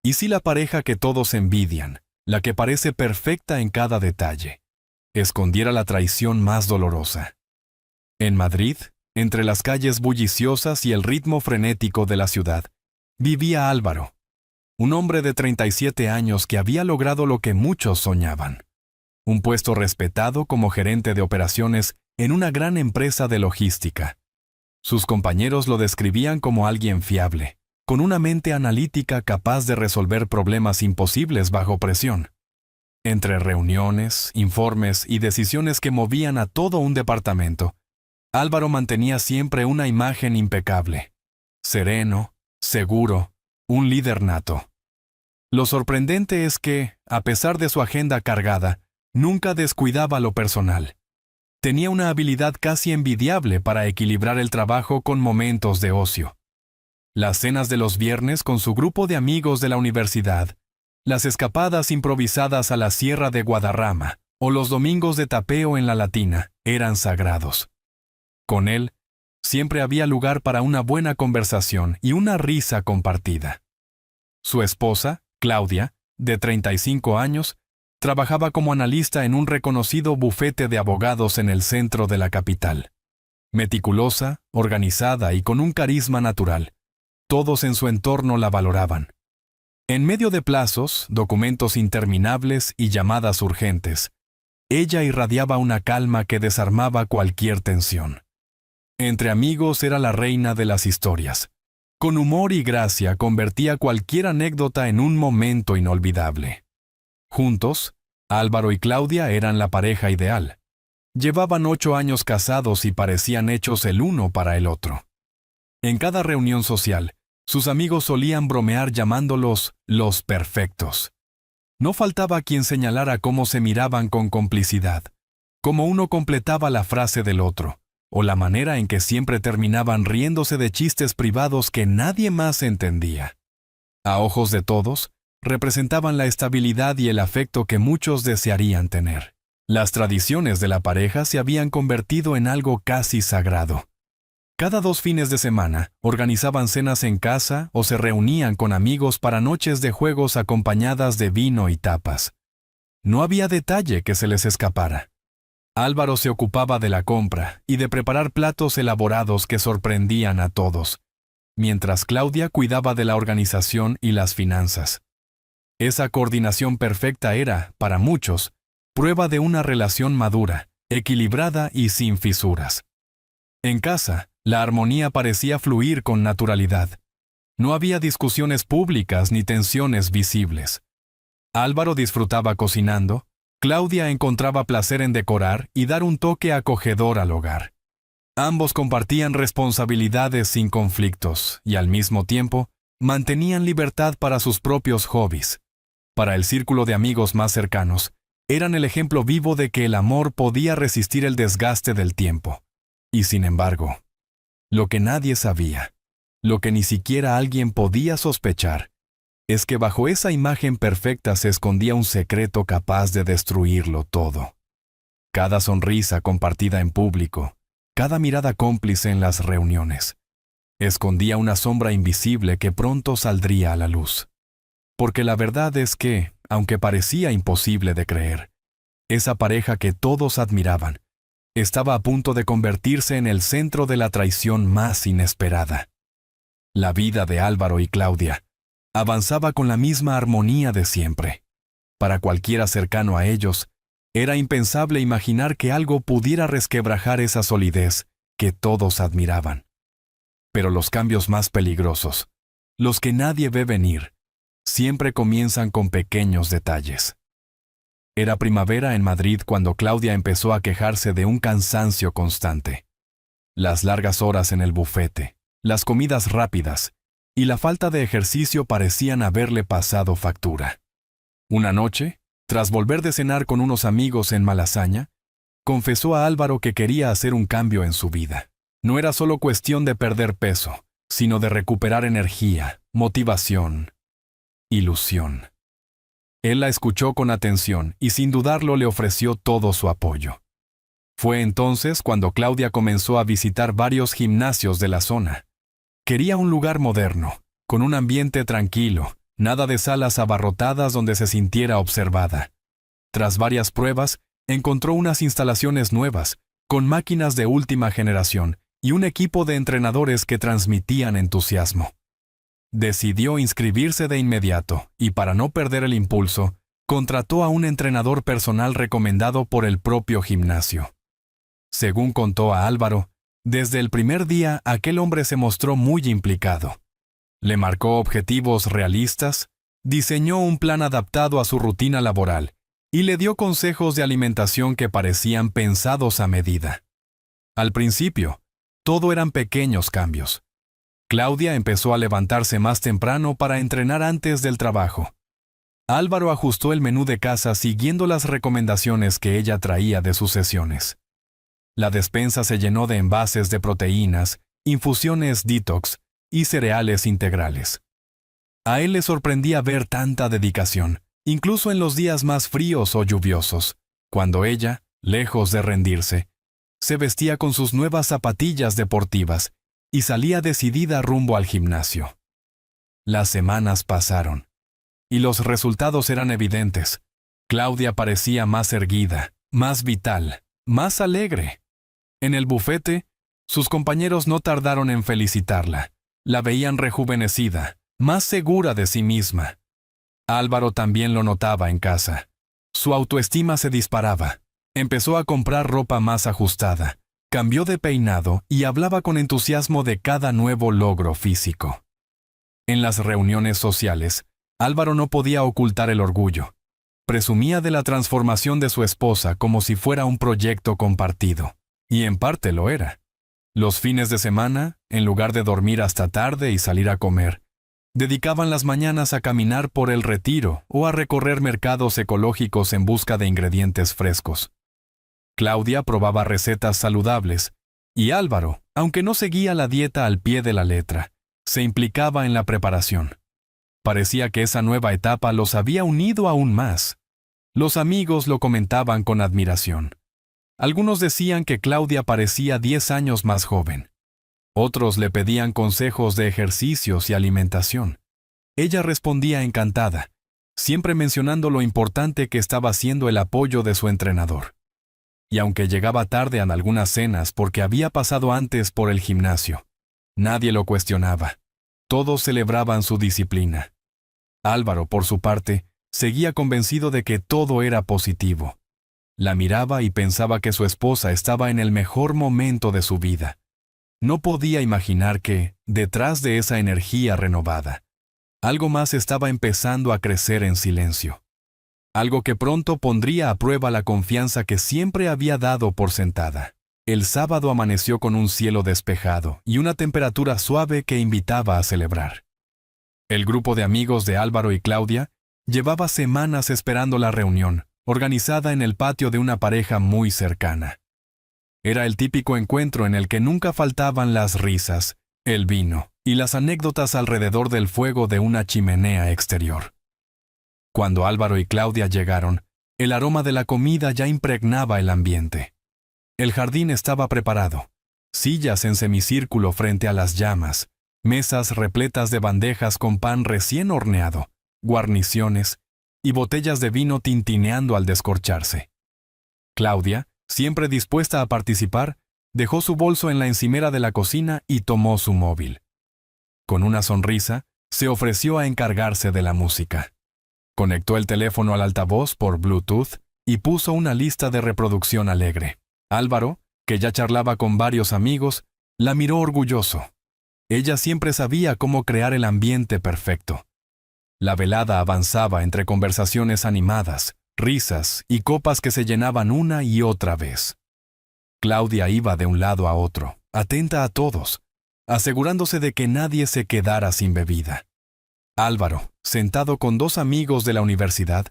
Y sí, la pareja que todos envidian, la que parece perfecta en cada detalle, escondiera la traición más dolorosa. En Madrid, entre las calles bulliciosas y el ritmo frenético de la ciudad, vivía Álvaro, un hombre de 37 años que había logrado lo que muchos soñaban: un puesto respetado como gerente de operaciones en una gran empresa de logística. Sus compañeros lo describían como alguien fiable, con una mente analítica capaz de resolver problemas imposibles bajo presión. Entre reuniones, informes y decisiones que movían a todo un departamento, Álvaro mantenía siempre una imagen impecable: sereno, seguro, un líder nato. Lo sorprendente es que, a pesar de su agenda cargada, nunca descuidaba lo personal. Tenía una habilidad casi envidiable para equilibrar el trabajo con momentos de ocio. Las cenas de los viernes con su grupo de amigos de la universidad, las escapadas improvisadas a la Sierra de Guadarrama o los domingos de tapeo en la Latina eran sagrados. Con él, siempre había lugar para una buena conversación y una risa compartida. Su esposa, Claudia, de 35 años, trabajaba como analista en un reconocido bufete de abogados en el centro de la capital. Meticulosa, organizada y con un carisma natural, todos en su entorno la valoraban. En medio de plazos, documentos interminables y llamadas urgentes, ella irradiaba una calma que desarmaba cualquier tensión. Entre amigos era la reina de las historias. Con humor y gracia convertía cualquier anécdota en un momento inolvidable. Juntos, Álvaro y Claudia eran la pareja ideal. Llevaban 8 años casados y parecían hechos el uno para el otro. En cada reunión social, sus amigos solían bromear llamándolos los perfectos. No faltaba quien señalara cómo se miraban con complicidad, cómo uno completaba la frase del otro, o la manera en que siempre terminaban riéndose de chistes privados que nadie más entendía. A ojos de todos, representaban la estabilidad y el afecto que muchos desearían tener. Las tradiciones de la pareja se habían convertido en algo casi sagrado. Cada 2 fines de semana, organizaban cenas en casa o se reunían con amigos para noches de juegos acompañadas de vino y tapas. No había detalle que se les escapara. Álvaro se ocupaba de la compra y de preparar platos elaborados que sorprendían a todos, mientras Claudia cuidaba de la organización y las finanzas. Esa coordinación perfecta era, para muchos, prueba de una relación madura, equilibrada y sin fisuras. En casa, la armonía parecía fluir con naturalidad. No había discusiones públicas ni tensiones visibles. Álvaro disfrutaba cocinando, Claudia encontraba placer en decorar y dar un toque acogedor al hogar. Ambos compartían responsabilidades sin conflictos y, al mismo tiempo, mantenían libertad para sus propios hobbies. Para el círculo de amigos más cercanos, eran el ejemplo vivo de que el amor podía resistir el desgaste del tiempo. Y sin embargo, lo que nadie sabía, lo que ni siquiera alguien podía sospechar, es que bajo esa imagen perfecta se escondía un secreto capaz de destruirlo todo. Cada sonrisa compartida en público, cada mirada cómplice en las reuniones, escondía una sombra invisible que pronto saldría a la luz. Porque la verdad es que, aunque parecía imposible de creer, esa pareja que todos admiraban, estaba a punto de convertirse en el centro de la traición más inesperada. La vida de Álvaro y Claudia avanzaba con la misma armonía de siempre. Para cualquiera cercano a ellos, era impensable imaginar que algo pudiera resquebrajar esa solidez que todos admiraban. Pero los cambios más peligrosos, los que nadie ve venir, siempre comienzan con pequeños detalles. Era primavera en Madrid cuando Claudia empezó a quejarse de un cansancio constante. Las largas horas en el bufete, las comidas rápidas y la falta de ejercicio parecían haberle pasado factura. Una noche, tras volver de cenar con unos amigos en Malasaña, confesó a Álvaro que quería hacer un cambio en su vida. No era solo cuestión de perder peso, sino de recuperar energía, motivación, ilusión. Él la escuchó con atención y sin dudarlo le ofreció todo su apoyo. Fue entonces cuando Claudia comenzó a visitar varios gimnasios de la zona. Quería un lugar moderno, con un ambiente tranquilo, Nada de salas abarrotadas donde se sintiera observada. Tras varias pruebas, encontró unas instalaciones nuevas, con máquinas de última generación y un equipo de entrenadores que transmitían entusiasmo. Decidió inscribirse de inmediato y, para no perder el impulso, contrató a un entrenador personal recomendado por el propio gimnasio. Según contó a Álvaro, desde el primer día aquel hombre se mostró muy implicado. Le marcó objetivos realistas, diseñó un plan adaptado a su rutina laboral y le dio consejos de alimentación que parecían pensados a medida. Al principio, todo eran pequeños cambios. Claudia empezó a levantarse más temprano para entrenar antes del trabajo. Álvaro ajustó el menú de casa siguiendo las recomendaciones que ella traía de sus sesiones. La despensa se llenó de envases de proteínas, infusiones detox y cereales integrales. A él le sorprendía ver tanta dedicación, incluso en los días más fríos o lluviosos, cuando ella, lejos de rendirse, se vestía con sus nuevas zapatillas deportivas y salía decidida rumbo al gimnasio. Las semanas pasaron, y los resultados eran evidentes. Claudia parecía más erguida, más vital, más alegre. En el bufete, sus compañeros no tardaron en felicitarla. La veían rejuvenecida, más segura de sí misma. Álvaro también lo notaba en casa. Su autoestima se disparaba. Empezó a comprar ropa más ajustada, cambió de peinado y hablaba con entusiasmo de cada nuevo logro físico. En las reuniones sociales, Álvaro no podía ocultar el orgullo. Presumía de la transformación de su esposa como si fuera un proyecto compartido. Y en parte lo era. Los fines de semana, en lugar de dormir hasta tarde y salir a comer, dedicaban las mañanas a caminar por el Retiro o a recorrer mercados ecológicos en busca de ingredientes frescos. Claudia probaba recetas saludables, y Álvaro, aunque no seguía la dieta al pie de la letra, se implicaba en la preparación. Parecía que esa nueva etapa los había unido aún más. Los amigos lo comentaban con admiración. Algunos decían que Claudia parecía 10 años más joven. Otros le pedían consejos de ejercicios y alimentación. Ella respondía encantada, siempre mencionando lo importante que estaba siendo el apoyo de su entrenador. Y aunque llegaba tarde en algunas cenas porque había pasado antes por el gimnasio, nadie lo cuestionaba. Todos celebraban su disciplina. Álvaro, por su parte, seguía convencido de que todo era positivo. La miraba y pensaba que su esposa estaba en el mejor momento de su vida. No podía imaginar que, detrás de esa energía renovada, algo más estaba empezando a crecer en silencio. Algo que pronto pondría a prueba la confianza que siempre había dado por sentada. El sábado amaneció con un cielo despejado y una temperatura suave que invitaba a celebrar. El grupo de amigos de Álvaro y Claudia llevaba semanas esperando la reunión, organizada en el patio de una pareja muy cercana. Era el típico encuentro en el que nunca faltaban las risas, el vino y las anécdotas alrededor del fuego de una chimenea exterior. Cuando Álvaro y Claudia llegaron, el aroma de la comida ya impregnaba el ambiente. El jardín estaba preparado, sillas en semicírculo frente a las llamas, mesas repletas de bandejas con pan recién horneado, guarniciones y botellas de vino tintineando al descorcharse. Claudia, siempre dispuesta a participar, dejó su bolso en la encimera de la cocina y tomó su móvil. Con una sonrisa, se ofreció a encargarse de la música. Conectó el teléfono al altavoz por Bluetooth y puso una lista de reproducción alegre. Álvaro, que ya charlaba con varios amigos, la miró orgulloso. Ella siempre sabía cómo crear el ambiente perfecto. La velada avanzaba entre conversaciones animadas, risas y copas que se llenaban una y otra vez. Claudia iba de un lado a otro, atenta a todos, asegurándose de que nadie se quedara sin bebida. Álvaro, sentado con 2 amigos de la universidad,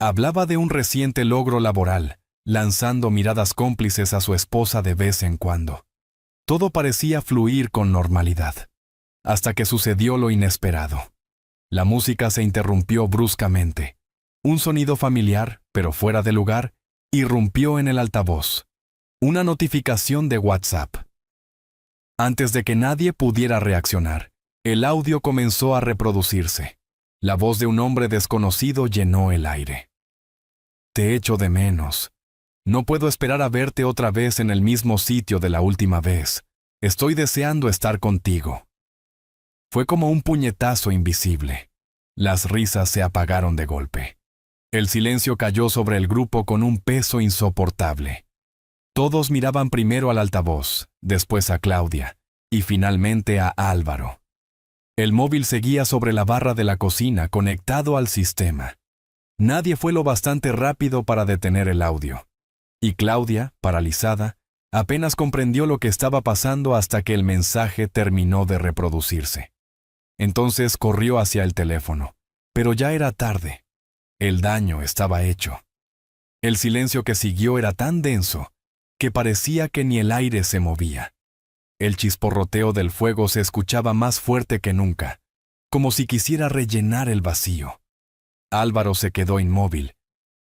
hablaba de un reciente logro laboral, lanzando miradas cómplices a su esposa de vez en cuando. Todo parecía fluir con normalidad, hasta que sucedió lo inesperado. La música se interrumpió bruscamente. Un sonido familiar, pero fuera de lugar, irrumpió en el altavoz. Una notificación de WhatsApp. Antes de que nadie pudiera reaccionar, el audio comenzó a reproducirse. La voz de un hombre desconocido llenó el aire. Te echo de menos. No puedo esperar a verte otra vez en el mismo sitio de la última vez. Estoy deseando estar contigo. Fue como un puñetazo invisible. Las risas se apagaron de golpe. El silencio cayó sobre el grupo con un peso insoportable. Todos miraban primero al altavoz, después a Claudia, y finalmente a Álvaro. El móvil seguía sobre la barra de la cocina, conectado al sistema. Nadie fue lo bastante rápido para detener el audio. Y Claudia, paralizada, apenas comprendió lo que estaba pasando hasta que el mensaje terminó de reproducirse. Entonces corrió hacia el teléfono, pero ya era tarde. El daño estaba hecho. El silencio que siguió era tan denso que parecía que ni el aire se movía. El chisporroteo del fuego se escuchaba más fuerte que nunca, como si quisiera rellenar el vacío. Álvaro se quedó inmóvil,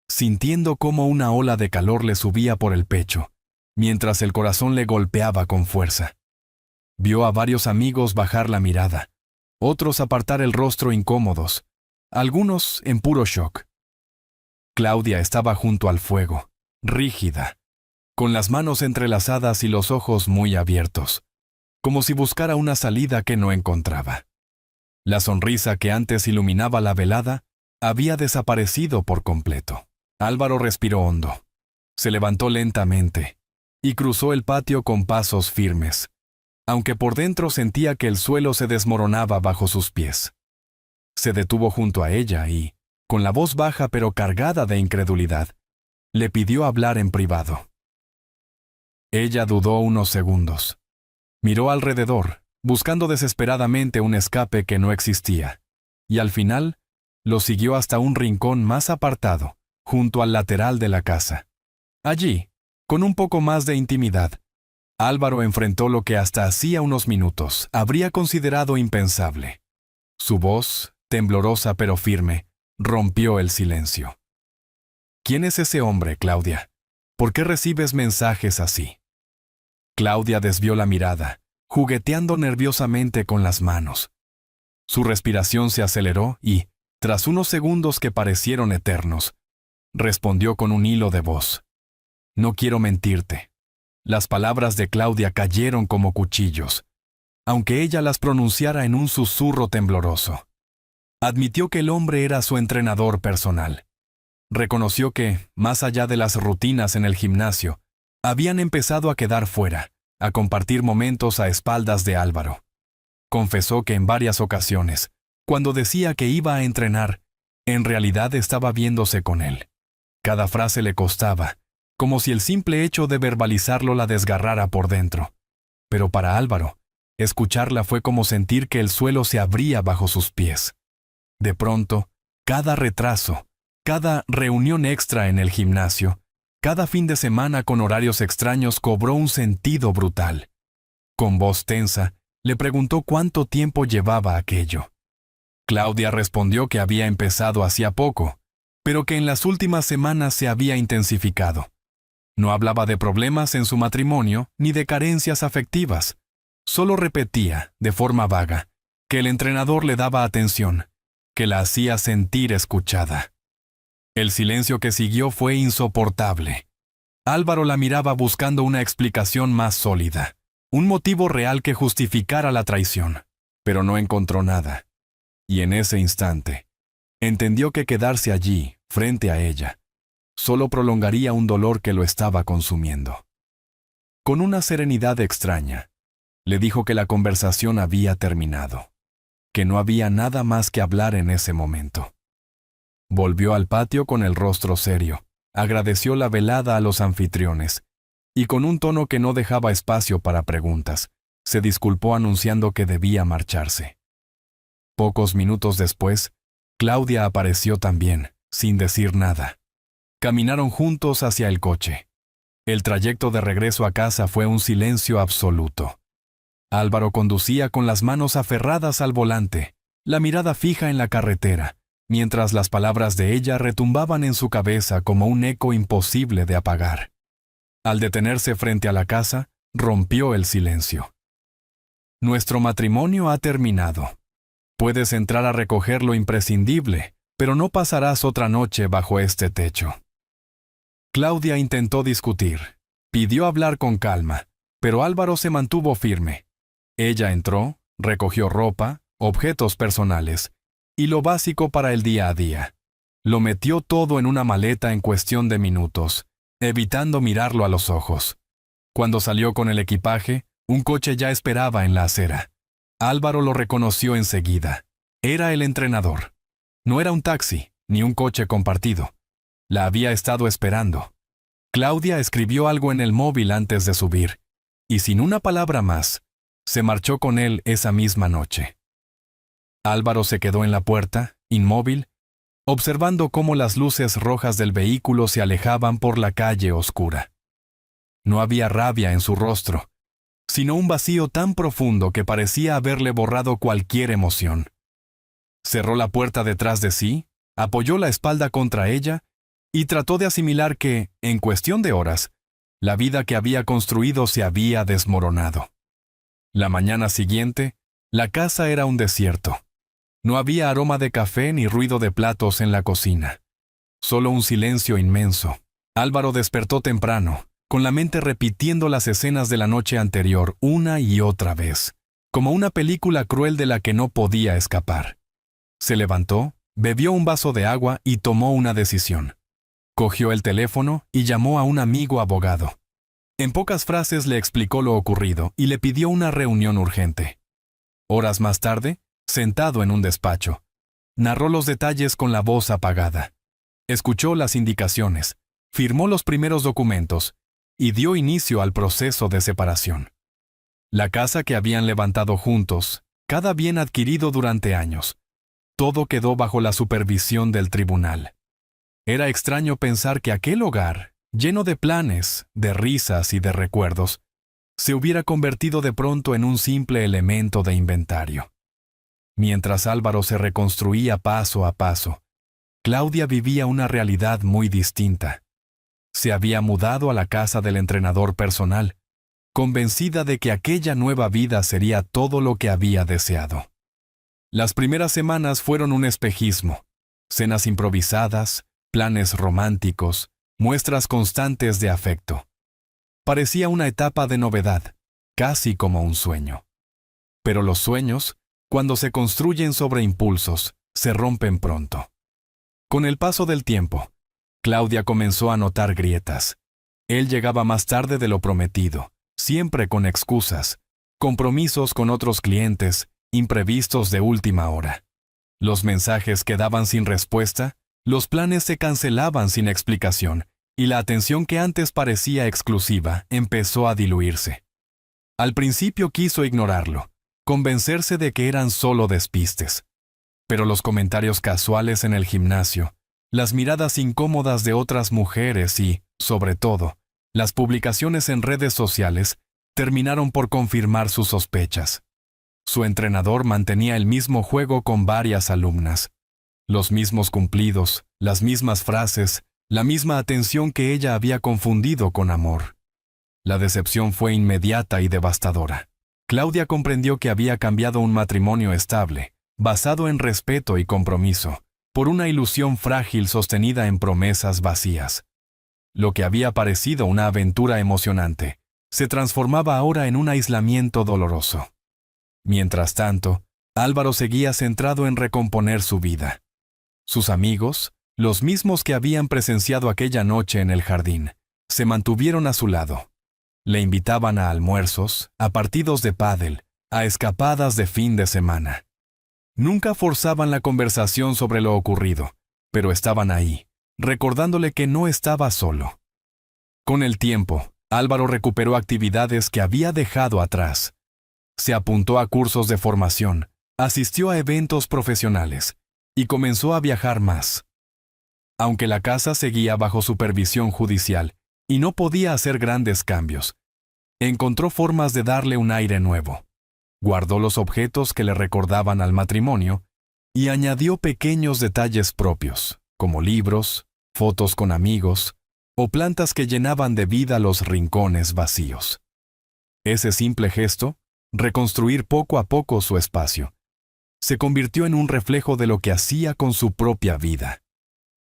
sintiendo cómo una ola de calor le subía por el pecho, mientras el corazón le golpeaba con fuerza. Vio a varios amigos bajar la mirada, otros apartar el rostro incómodos, algunos en puro shock. Claudia estaba junto al fuego, rígida, con las manos entrelazadas y los ojos muy abiertos, como si buscara una salida que no encontraba. La sonrisa que antes iluminaba la velada había desaparecido por completo. Álvaro respiró hondo, se levantó lentamente y cruzó el patio con pasos firmes, aunque por dentro sentía que el suelo se desmoronaba bajo sus pies. Se detuvo junto a ella y, con la voz baja pero cargada de incredulidad, le pidió hablar en privado. Ella dudó unos segundos. Miró alrededor, buscando desesperadamente un escape que no existía, y al final lo siguió hasta un rincón más apartado, junto al lateral de la casa. Allí, con un poco más de intimidad, Álvaro enfrentó lo que hasta hacía unos minutos habría considerado impensable. Su voz, temblorosa pero firme, rompió el silencio. ¿Quién es ese hombre, Claudia? ¿Por qué recibes mensajes así? Claudia desvió la mirada, jugueteando nerviosamente con las manos. Su respiración se aceleró y, tras unos segundos que parecieron eternos, respondió con un hilo de voz. No quiero mentirte. Las palabras de Claudia cayeron como cuchillos, aunque ella las pronunciara en un susurro tembloroso. Admitió que el hombre era su entrenador personal. Reconoció que, más allá de las rutinas en el gimnasio, habían empezado a quedar fuera, a compartir momentos a espaldas de Álvaro. Confesó que en varias ocasiones, cuando decía que iba a entrenar, en realidad estaba viéndose con él. Cada frase le costaba, como si el simple hecho de verbalizarlo la desgarrara por dentro. Pero para Álvaro, escucharla fue como sentir que el suelo se abría bajo sus pies. De pronto, cada retraso, cada reunión extra en el gimnasio, cada fin de semana con horarios extraños cobró un sentido brutal. Con voz tensa, le preguntó cuánto tiempo llevaba aquello. Claudia respondió que había empezado hacía poco, pero que en las últimas semanas se había intensificado. No hablaba de problemas en su matrimonio ni de carencias afectivas. Solo repetía, de forma vaga, que el entrenador le daba atención, que la hacía sentir escuchada. El silencio que siguió fue insoportable. Álvaro la miraba buscando una explicación más sólida, un motivo real que justificara la traición, pero no encontró nada. Y en ese instante, entendió que quedarse allí, frente a ella, solo prolongaría un dolor que lo estaba consumiendo. Con una serenidad extraña, le dijo que la conversación había terminado, que no había nada más que hablar en ese momento. Volvió al patio con el rostro serio, agradeció la velada a los anfitriones, y con un tono que no dejaba espacio para preguntas, se disculpó anunciando que debía marcharse. Pocos minutos después, Claudia apareció también, sin decir nada. Caminaron juntos hacia el coche. El trayecto de regreso a casa fue un silencio absoluto. Álvaro conducía con las manos aferradas al volante, la mirada fija en la carretera, mientras las palabras de ella retumbaban en su cabeza como un eco imposible de apagar. Al detenerse frente a la casa, rompió el silencio. Nuestro matrimonio ha terminado. Puedes entrar a recoger lo imprescindible, pero no pasarás otra noche bajo este techo. Claudia intentó discutir. Pidió hablar con calma, pero Álvaro se mantuvo firme. Ella entró, recogió ropa, objetos personales, y lo básico para el día a día. Lo metió todo en una maleta en cuestión de minutos, evitando mirarlo a los ojos. Cuando salió con el equipaje, un coche ya esperaba en la acera. Álvaro lo reconoció enseguida. Era el entrenador. No era un taxi, ni un coche compartido. La había estado esperando. Claudia escribió algo en el móvil antes de subir, y sin una palabra más, se marchó con él esa misma noche. Álvaro se quedó en la puerta, inmóvil, observando cómo las luces rojas del vehículo se alejaban por la calle oscura. No había rabia en su rostro, sino un vacío tan profundo que parecía haberle borrado cualquier emoción. Cerró la puerta detrás de sí, apoyó la espalda contra ella y trató de asimilar que, en cuestión de horas, la vida que había construido se había desmoronado. La mañana siguiente, la casa era un desierto. No había aroma de café ni ruido de platos en la cocina. Solo un silencio inmenso. Álvaro despertó temprano, con la mente repitiendo las escenas de la noche anterior una y otra vez, como una película cruel de la que no podía escapar. Se levantó, bebió un vaso de agua y tomó una decisión. Cogió el teléfono y llamó a un amigo abogado. En pocas frases le explicó lo ocurrido y le pidió una reunión urgente. Horas más tarde, sentado en un despacho, narró los detalles con la voz apagada. Escuchó las indicaciones, firmó los primeros documentos y dio inicio al proceso de separación. La casa que habían levantado juntos, cada bien adquirido durante años, todo quedó bajo la supervisión del tribunal. Era extraño pensar que aquel hogar, lleno de planes, de risas y de recuerdos, se hubiera convertido de pronto en un simple elemento de inventario. Mientras Álvaro se reconstruía paso a paso, Claudia vivía una realidad muy distinta. Se había mudado a la casa del entrenador personal, convencida de que aquella nueva vida sería todo lo que había deseado. Las primeras semanas fueron un espejismo, cenas improvisadas, planes románticos, muestras constantes de afecto. Parecía una etapa de novedad, casi como un sueño. Pero los sueños, cuando se construyen sobre impulsos, se rompen pronto. Con el paso del tiempo, Claudia comenzó a notar grietas. Él llegaba más tarde de lo prometido, siempre con excusas, compromisos con otros clientes, imprevistos de última hora. Los mensajes quedaban sin respuesta, los planes se cancelaban sin explicación, y la atención que antes parecía exclusiva empezó a diluirse. Al principio quiso ignorarlo, convencerse de que eran solo despistes. Pero los comentarios casuales en el gimnasio, las miradas incómodas de otras mujeres y, sobre todo, las publicaciones en redes sociales terminaron por confirmar sus sospechas. Su entrenador mantenía el mismo juego con varias alumnas. Los mismos cumplidos, las mismas frases, la misma atención que ella había confundido con amor. La decepción fue inmediata y devastadora. Claudia comprendió que había cambiado un matrimonio estable, basado en respeto y compromiso, por una ilusión frágil sostenida en promesas vacías. Lo que había parecido una aventura emocionante, se transformaba ahora en un aislamiento doloroso. Mientras tanto, Álvaro seguía centrado en recomponer su vida. Sus amigos, los mismos que habían presenciado aquella noche en el jardín, se mantuvieron a su lado. Le invitaban a almuerzos, a partidos de pádel, a escapadas de fin de semana. Nunca forzaban la conversación sobre lo ocurrido, pero estaban ahí, recordándole que no estaba solo. Con el tiempo, Álvaro recuperó actividades que había dejado atrás. Se apuntó a cursos de formación, asistió a eventos profesionales y comenzó a viajar más. Aunque la casa seguía bajo supervisión judicial y no podía hacer grandes cambios, encontró formas de darle un aire nuevo. Guardó los objetos que le recordaban al matrimonio y añadió pequeños detalles propios, como libros, fotos con amigos o plantas que llenaban de vida los rincones vacíos. Ese simple gesto, reconstruir poco a poco su espacio, se convirtió en un reflejo de lo que hacía con su propia vida: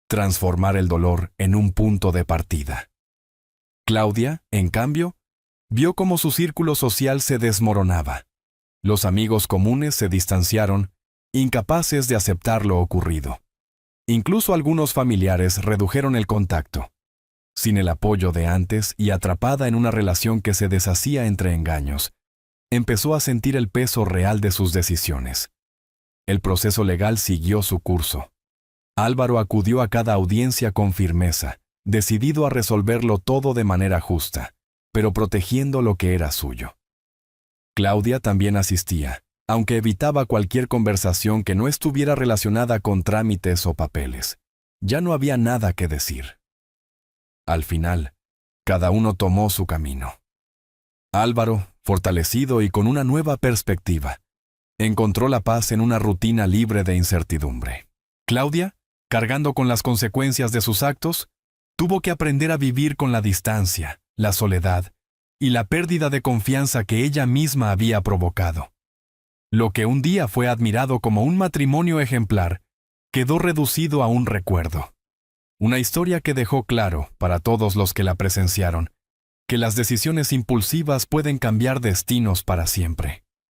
transformar el dolor en un punto de partida. Claudia, en cambio, vio cómo su círculo social se desmoronaba. Los amigos comunes se distanciaron, incapaces de aceptar lo ocurrido. Incluso algunos familiares redujeron el contacto. Sin el apoyo de antes y atrapada en una relación que se deshacía entre engaños, empezó a sentir el peso real de sus decisiones. El proceso legal siguió su curso. Álvaro acudió a cada audiencia con firmeza, decidido a resolverlo todo de manera justa, pero protegiendo lo que era suyo. Claudia también asistía, aunque evitaba cualquier conversación que no estuviera relacionada con trámites o papeles. Ya no había nada que decir. Al final, cada uno tomó su camino. Álvaro, fortalecido y con una nueva perspectiva, encontró la paz en una rutina libre de incertidumbre. Claudia, cargando con las consecuencias de sus actos, tuvo que aprender a vivir con la distancia, la soledad y la pérdida de confianza que ella misma había provocado. Lo que un día fue admirado como un matrimonio ejemplar, quedó reducido a un recuerdo. Una historia que dejó claro, para todos los que la presenciaron, que las decisiones impulsivas pueden cambiar destinos para siempre.